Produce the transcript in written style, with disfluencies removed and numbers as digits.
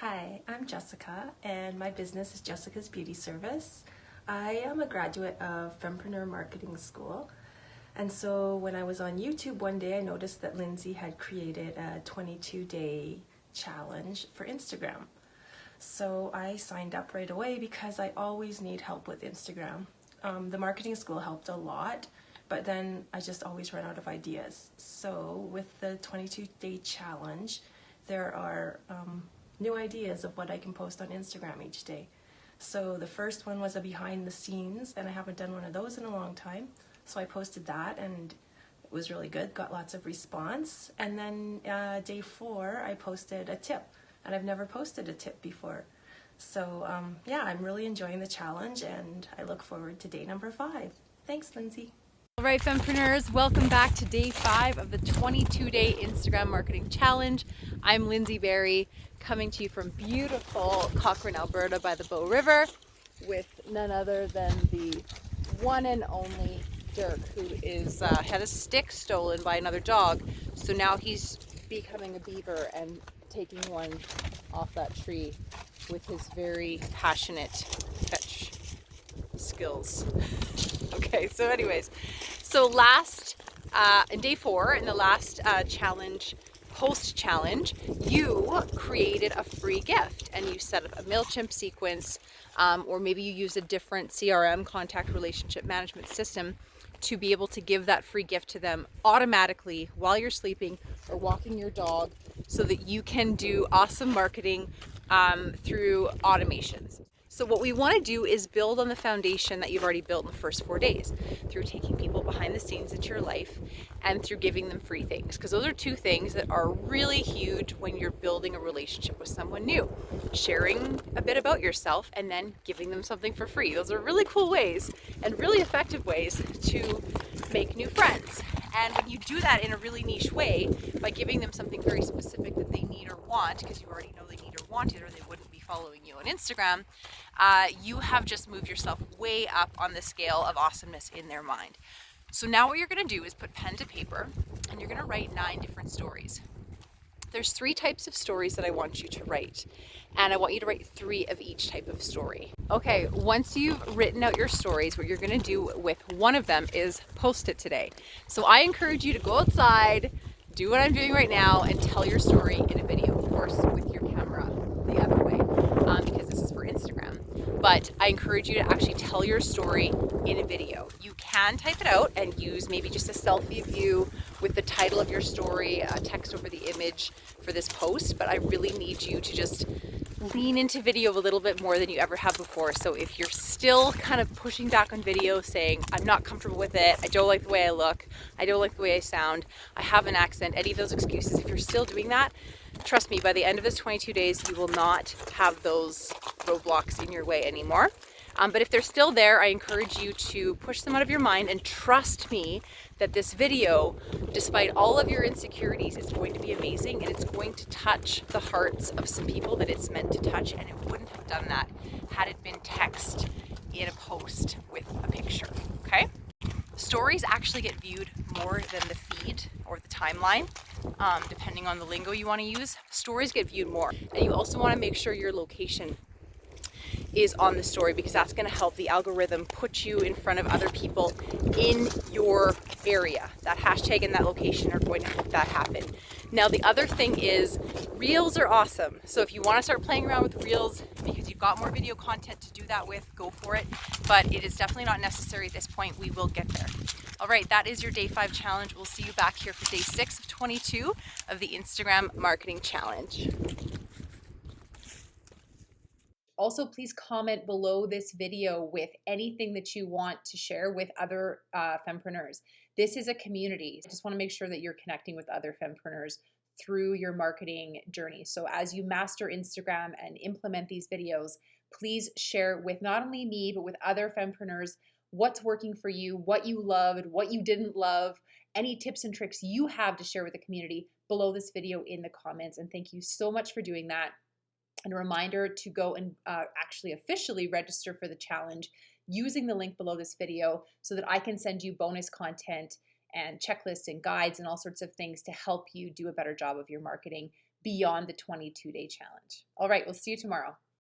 Hi, I'm Jessica, and my business is Jessica's Beauty Service. I am a graduate of Fempreneur Marketing School, and so when I was on YouTube one day, I noticed that Lindsay had created a 22-day challenge for Instagram. So I signed up right away because I always need help with Instagram. The marketing school helped a lot, but then I just always run out of ideas. So with the 22-day challenge, there are new ideas of what I can post on Instagram each day. So the first one was a behind the scenes, and I haven't done one of those in a long time. So I posted that, and it was really good, got lots of response. And then day 4, I posted a tip, and I've never posted a tip before. So yeah, I'm really enjoying the challenge, and I look forward to day number 5. Thanks, Lindsay. All right, Fempreneurs, welcome back to day 5 of the 22-day Instagram marketing challenge. I'm Lindsay Berry, coming to you from beautiful Cochrane, Alberta by the Bow River with none other than the one and only Dirk, who is had a stick stolen by another dog. So now he's becoming a beaver and taking one off that tree with his very passionate fetch skills. Okay, so anyways, so in day 4, in the last post challenge, you created a free gift and you set up a MailChimp sequence, or maybe you used a different CRM, contact relationship management system, to be able to give that free gift to them automatically while you're sleeping or walking your dog, so that you can do awesome marketing through automations. So what we want to do is build on the foundation that you've already built in the first 4 days through taking people behind the scenes into your life and through giving them free things, because those are 2 things that are really huge when you're building a relationship with someone new. Sharing a bit about yourself and then giving them something for free. Those are really cool ways and really effective ways to make new friends. And when you do that in a really niche way, by giving them something very specific that they need or want, because you already know they need or want it, or they wouldn't be following you on Instagram, you have just moved yourself way up on the scale of awesomeness in their mind. So now what you're going to do is put pen to paper, and you're going to write 9 different stories. There's 3 types of stories that I want you to write, and I want you to write 3 of each type of story. Okay, once you've written out your stories, what you're going to do with one of them is post it today. So I encourage you to go outside, do what I'm doing right now, and tell your story in a video, of course, with your camera the other way, because this is for Instagram. But I encourage you to actually tell your story in a video. You can type it out and use maybe just a selfie of you with the title of your story, text over the image for this post, but I really need you to just lean into video a little bit more than you ever have before. So if you're still kind of pushing back on video, saying, I'm not comfortable with it, I don't like the way I look, I don't like the way I sound, I have an accent, any of those excuses, if you're still doing that, trust me, by the end of this 22 days, you will not have those roadblocks in your way anymore. But if they're still there, I encourage you to push them out of your mind and trust me that this video, despite all of your insecurities, is going to be amazing, and it's going to touch the hearts of some people that it's meant to touch, and it wouldn't have done that had it been text in a post with a picture, okay? Stories actually get viewed more than the feed or the timeline, depending on the lingo you want to use. Stories get viewed more, and you also want to make sure your location is on the story, because that's going to help the algorithm put you in front of other people in your area. That hashtag and that location are going to make that happen. Now, the other thing is Reels are awesome. So if you want to start playing around with Reels because you've got more video content to do that with, go for it. But it is definitely not necessary at this point. We will get there. All right, that is your day 5 challenge. We'll see you back here for day 6 of 22 of the Instagram marketing challenge. Also, please comment below this video with anything that you want to share with other fempreneurs. This is a community. I just want to make sure that you're connecting with other fempreneurs through your marketing journey. So as you master Instagram and implement these videos, please share with not only me, but with other fempreneurs what's working for you, what you loved, what you didn't love, any tips and tricks you have to share with the community below this video in the comments. And thank you so much for doing that. And a reminder to go and actually officially register for the challenge using the link below this video, so that I can send you bonus content and checklists and guides and all sorts of things to help you do a better job of your marketing beyond the 22-day challenge. All right, we'll see you tomorrow.